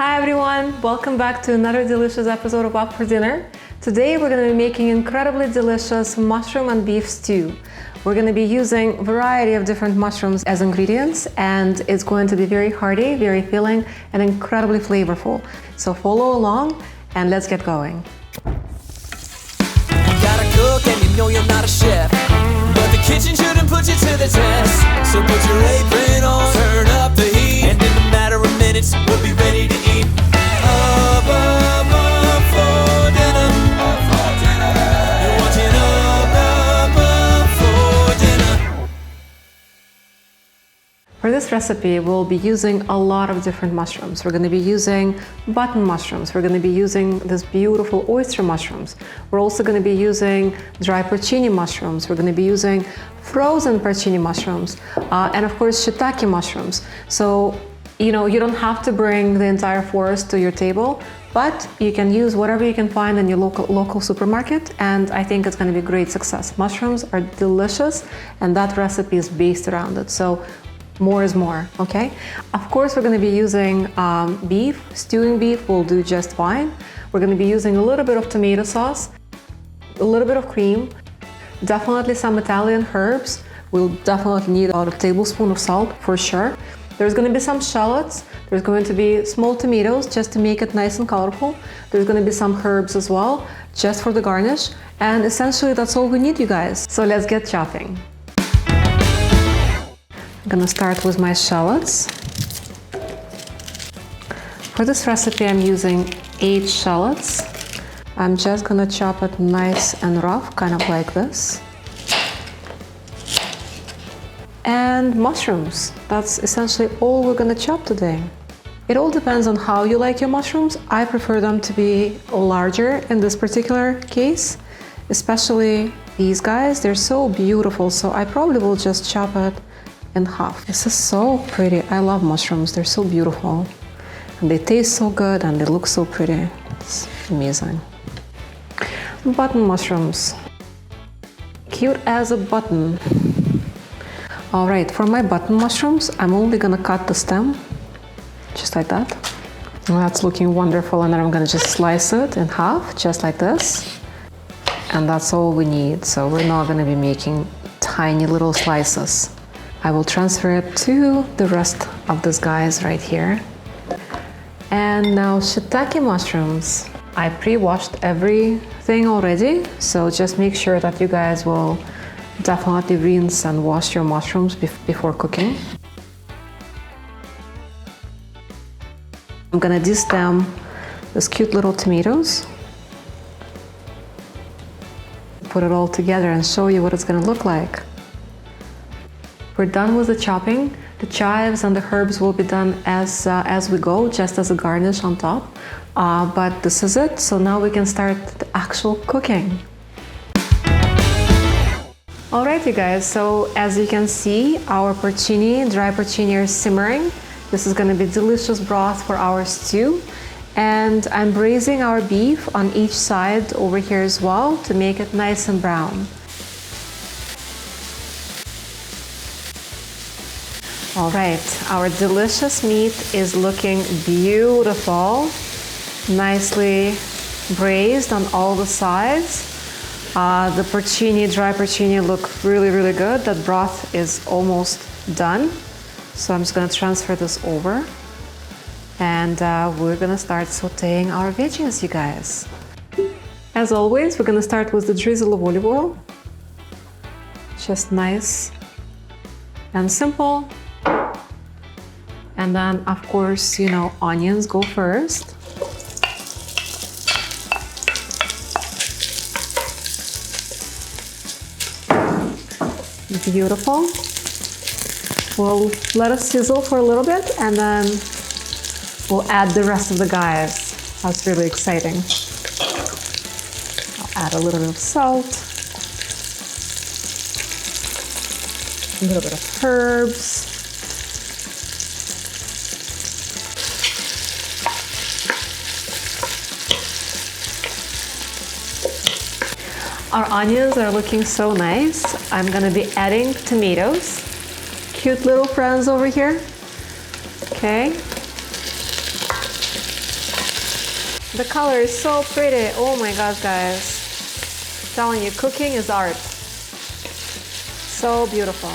Hi everyone, welcome back to another delicious episode of Up for Dinner. Today we're going to be making incredibly delicious mushroom and beef stew. We're going to be using a variety of different mushrooms as ingredients, and it's going to be very hearty, very filling, and incredibly flavorful. So follow along and let's get going. You gotta cook and you know you're not a chef, but the kitchen shouldn't put you to the test. So put your apron on, turn up the heat, and in a matter of minutes we'll be ready to eat. Up for dinner. You're watching up for dinner. For this recipe, we'll be using a lot of different mushrooms. We're going to be using button mushrooms. We're going to be using this beautiful oyster mushrooms. We're also going to be using dry porcini mushrooms. We're going to be using frozen porcini mushrooms, and of course shiitake mushrooms. So, you don't have to bring the entire forest to your table, but you can use whatever you can find in your local supermarket, and I think it's going to be a great success. Mushrooms are delicious, and that recipe is based around it. So more is more, okay? Of course, we're going to be using beef. Stewing beef will do just fine. We're going to be using a little bit of tomato sauce, a little bit of cream, definitely some Italian herbs. We'll definitely need about a tablespoon of salt for sure. There's going to be some shallots. There's going to be small tomatoes just to make it nice and colorful. There's going to be some herbs as well, just for the garnish. And essentially that's all we need, you guys. So let's get chopping. I'm gonna start with my shallots. For this recipe, I'm using 8 shallots. I'm just gonna chop it nice and rough, kind of like this. And mushrooms. That's essentially all we're gonna chop today. It all depends on how you like your mushrooms. I prefer them to be larger in this particular case, especially these guys. They're so beautiful, so I probably will just chop it in half. This is so pretty. I love mushrooms. They're so beautiful. And they taste so good and they look so pretty. It's amazing. Button mushrooms. Cute as a button. All right, for my button mushrooms, I'm only gonna cut the stem, just like that. And that's looking wonderful. And then I'm gonna just slice it in half, just like this. And that's all we need. So we're not gonna be making tiny little slices. I will transfer it to the rest of these guys right here. And now shiitake mushrooms. I pre-washed everything already, so just make sure that you guys will definitely rinse and wash your mushrooms before cooking. I'm gonna destem these cute little tomatoes. Put it all together and show you what it's gonna look like. We're done with the chopping. The chives and the herbs will be done as we go, just as a garnish on top. But this is it. So now we can start the actual cooking. All right, you guys. So as you can see, our dry porcini is simmering. This is going to be delicious broth for our stew. And I'm braising our beef on each side over here as well to make it nice and brown. All right, our delicious meat is looking beautiful, nicely braised on all the sides. The dry porcini look really, really good. That broth is almost done. So I'm just gonna transfer this over. And we're gonna start sauteing our veggies, you guys. As always, we're gonna start with the drizzle of olive oil. Just nice and simple. And then, of course, onions go first. Beautiful. We'll let it sizzle for a little bit and then we'll add the rest of the guys. That's really exciting. I'll add a little bit of salt, a little bit of herbs. Our onions are looking so nice. I'm gonna be adding tomatoes. Cute little friends over here. Okay. The color is so pretty. Oh my gosh, guys. I'm telling you, cooking is art. So beautiful.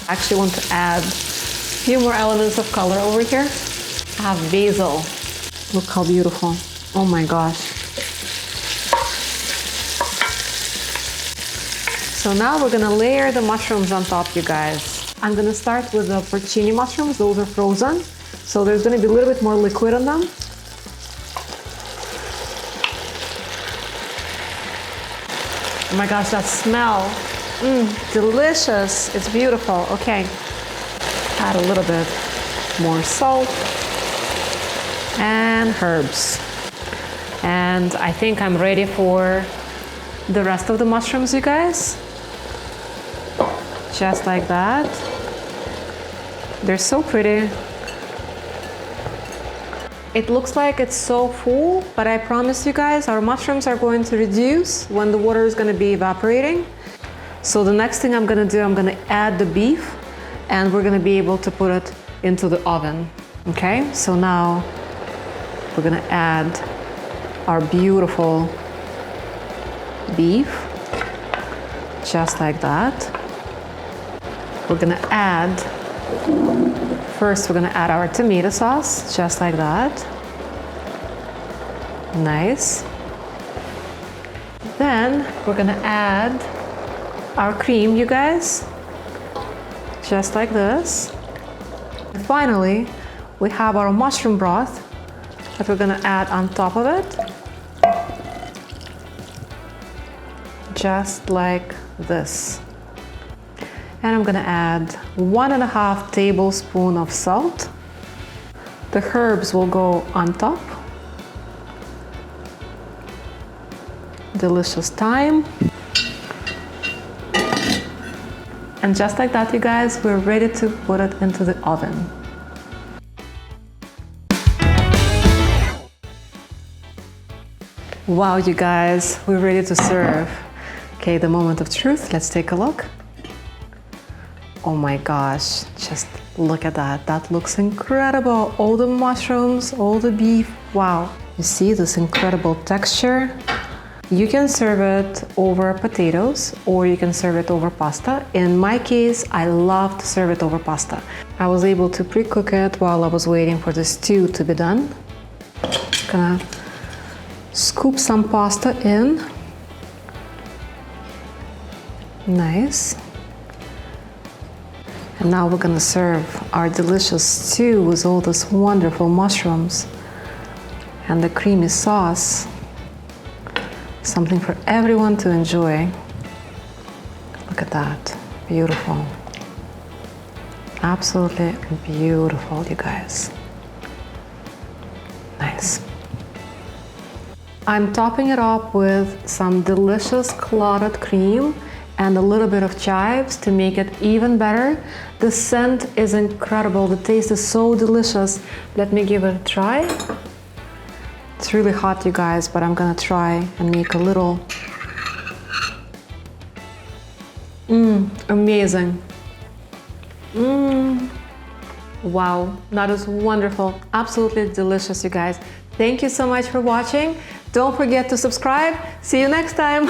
I actually want to add a few more elements of color over here. I have basil. Look how beautiful. Oh my gosh. So now we're gonna layer the mushrooms on top, you guys. I'm gonna start with the porcini mushrooms. Those are frozen. So there's gonna be a little bit more liquid on them. Oh my gosh, that smell. Delicious. It's beautiful. Okay. Add a little bit more salt and herbs. And I think I'm ready for the rest of the mushrooms, you guys. Just like that. They're so pretty. It looks like it's so full, but I promise you guys, our mushrooms are going to reduce when the water is going to be evaporating. So the next thing I'm going to do, I'm going to add the beef, and we're going to be able to put it into the oven. Okay, so now we're going to add our beautiful beef, just like that. We're going to add, first we're going to add our tomato sauce, just like that. Nice. Then we're going to add our cream, you guys, just like this. And finally, we have our mushroom broth that we're gonna add on top of it, just like this. And I'm gonna add 1.5 tablespoons of salt. The herbs will go on top. Delicious thyme. And just like that, you guys, we're ready to put it into the oven. Wow, you guys, we're ready to serve. Okay, the moment of truth, let's take a look. Oh my gosh, just look at that. That looks incredible. All the mushrooms, all the beef, wow. You see this incredible texture? You can serve it over potatoes or you can serve it over pasta. In my case, I love to serve it over pasta. I was able to pre-cook it while I was waiting for the stew to be done. Gonna scoop some pasta in. Nice. And now we're gonna serve our delicious stew with all these wonderful mushrooms and the creamy sauce. Something for everyone to enjoy. Look at that, beautiful. Absolutely beautiful, you guys. Nice. I'm topping it up with some delicious clotted cream and a little bit of chives to make it even better. The scent is incredible, the taste is so delicious. Let me give it a try. It's really hot, you guys, but I'm gonna try and make a little. Amazing. Wow, that is wonderful. Absolutely delicious, you guys. Thank you so much for watching. Don't forget to subscribe. See you next time.